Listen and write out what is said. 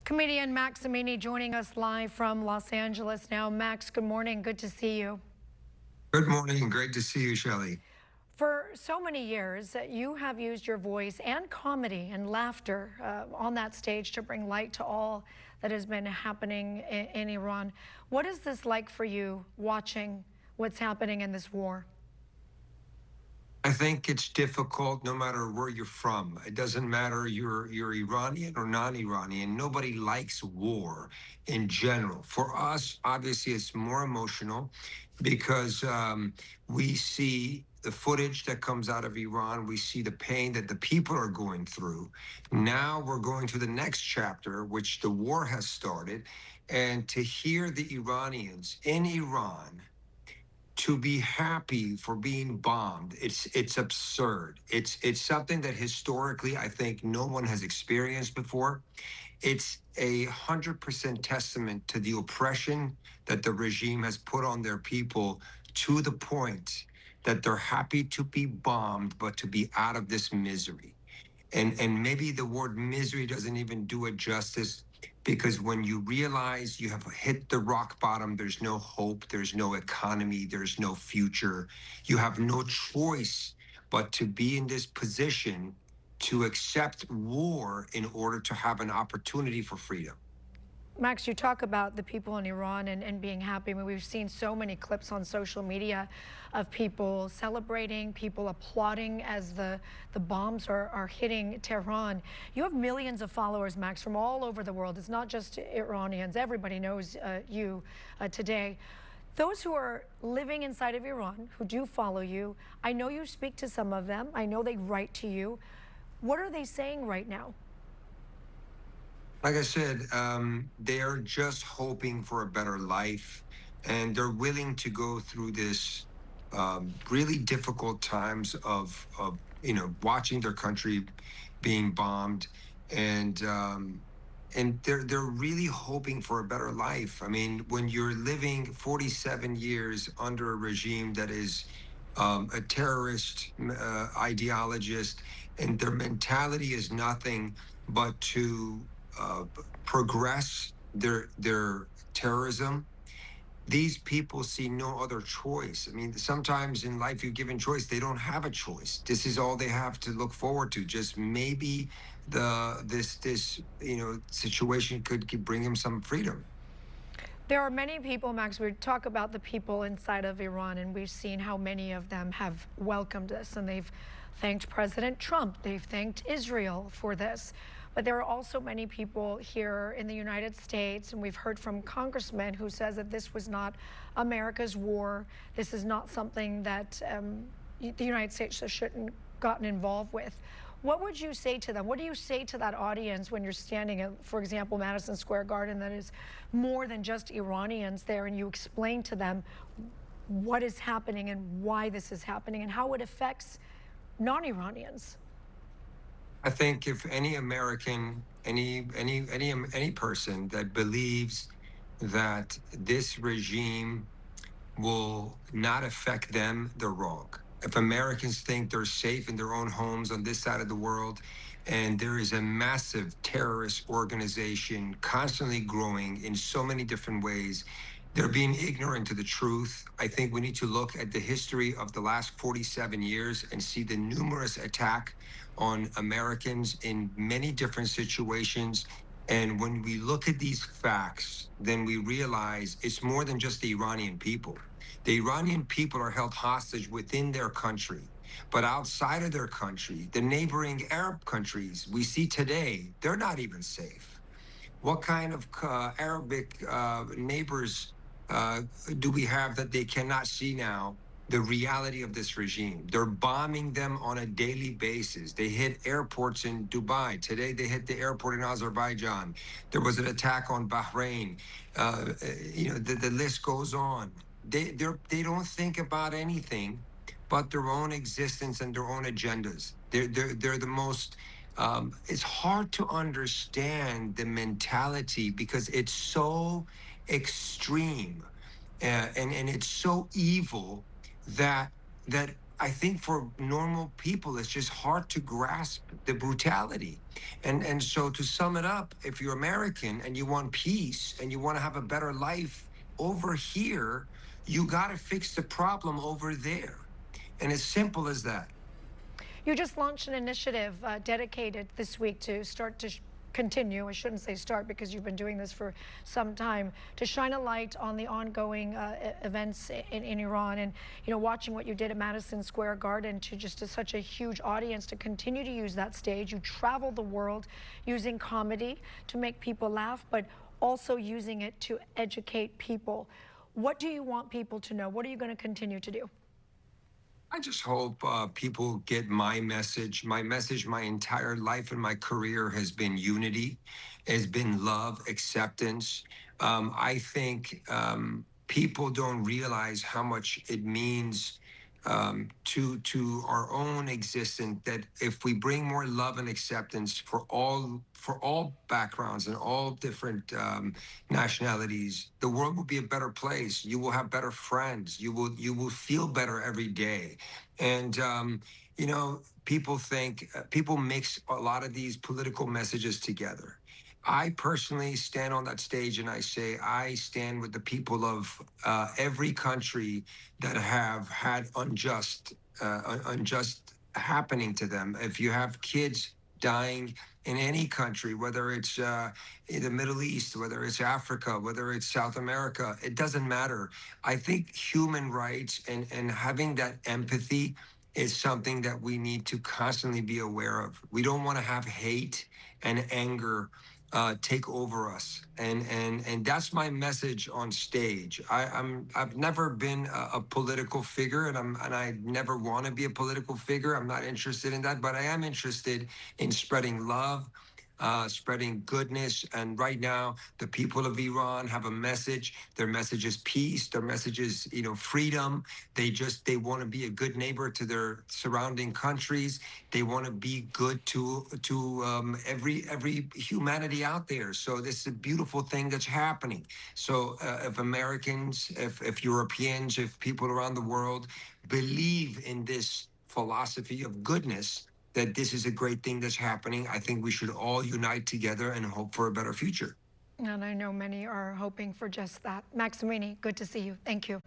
Comedian Max Amini joining us live from Los Angeles now. Max, good morning. Good to see you. Good morning. Great to see you, Shelley. For so many years, you have used your voice and comedy and laughter on that stage to bring light to all that has been happening in Iran. What is this like for you watching what's happening in this war? I think it's difficult no matter where you're from. It doesn't matter you're Iranian or non-Iranian. Nobody likes war in general. For us, obviously, it's more emotional because we see the footage that comes out of Iran. We see the pain that the people are going through. Now we're going to the next chapter, which the war has started. And to hear the Iranians in Iran to be happy for being bombed, it's absurd. It's something that historically I think no one has experienced before. It's 100% testament to the oppression that the regime has put on their people, to the point that they're happy to be bombed but to be out of this misery. And maybe the word misery doesn't even do it justice, because when you realize you have hit the rock bottom, there's no hope, there's no economy, there's no future, you have no choice but to be in this position to accept war in order to have an opportunity for freedom. Max, you talk about the people in Iran and being happy. I mean, we've seen so many clips on social media of people celebrating, people applauding as the bombs are hitting Tehran. You have millions of followers, Max, from all over the world. It's not just Iranians. Everybody knows you today. Those who are living inside of Iran, who do follow you, I know you speak to some of them. I know they write to you. What are they saying right now? Like I said, they are just hoping for a better life, and they're willing to go through this really difficult times of watching their country being bombed, and they're really hoping for a better life. I mean, when you're living 47 years under a regime that is a terrorist ideologist, and their mentality is nothing but to uh, progress their terrorism. These people see no other choice. I mean, sometimes in life you're given choice, they don't have a choice. This is all they have to look forward to. Just maybe this situation could bring him some freedom. There are many people, Max, we talk about the people inside of Iran, and we've seen how many of them have welcomed this, and they've thanked President Trump. They've thanked Israel for this. But there are also many people here in the United States, and we've heard from congressmen who says that this was not America's war. This is not something that the United States shouldn't gotten involved with. What would you say to them? What do you say to that audience when you're standing at, for example, Madison Square Garden, that is more than just Iranians there, and you explain to them what is happening and why this is happening and how it affects non-Iranians? I think if any American, any person that believes that this regime will not affect them, they're wrong. If Americans think they're safe in their own homes on this side of the world, and there is a massive terrorist organization constantly growing in so many different ways, they're being ignorant to the truth. I think we need to look at the history of the last 47 years and see the numerous attack on Americans in many different situations. And when we look at these facts, then we realize it's more than just the Iranian people. The Iranian people are held hostage within their country. But outside of their country, the neighboring Arab countries we see today, they're not even safe. What kind of Arabic neighbors uh, do we have that they cannot see now the reality of this regime? They're bombing them on a daily basis. They hit airports in Dubai. Today, they hit the airport in Azerbaijan. There was an attack on Bahrain. The list goes on. They don't think about anything but their own existence and their own agendas. They're the most it's hard to understand the mentality because it's so extreme, and it's so evil that I think for normal people, it's just hard to grasp the brutality. And so to sum it up, if you're American and you want peace and you want to have a better life over here, you got to fix the problem over there. And as simple as that. You just launched an initiative dedicated this week to start to continue. I shouldn't say start because you've been doing this for some time, to shine a light on the ongoing events in Iran, and watching what you did at Madison Square Garden to just to such a huge audience, to continue to use that stage. You travel the world using comedy to make people laugh, but also using it to educate people. What do you want people to know? What are you going to continue to do? I just hope people get my message. My message, my entire life and my career has been unity, has been love, acceptance. I think people don't realize how much it means to our own existence. That if we bring more love and acceptance for all backgrounds and all different nationalities, the world will be a better place. You will have better friends. You will feel better every day. And people think people mix a lot of these political messages together. I personally stand on that stage and I say I stand with the people of every country that have had unjust happening to them. If you have kids dying in any country, whether it's in the Middle East, whether it's Africa, whether it's South America, it doesn't matter. I think human rights and having that empathy is something that we need to constantly be aware of. We don't want to have hate and anger take over us, and that's my message on stage. I've never been a political figure, and I never want to be a political figure. I'm not interested in that, but I am interested in spreading love, spreading goodness. And right now, the people of Iran have a message. Their message is peace. Their message is, freedom. They want to be a good neighbor to their surrounding countries. They want to be good to every humanity out there. So this is a beautiful thing that's happening. So if Americans, if Europeans, if people around the world believe in this philosophy of goodness, that this is a great thing that's happening, I think we should all unite together and hope for a better future. And I know many are hoping for just that. Max Amini, good to see you. Thank you.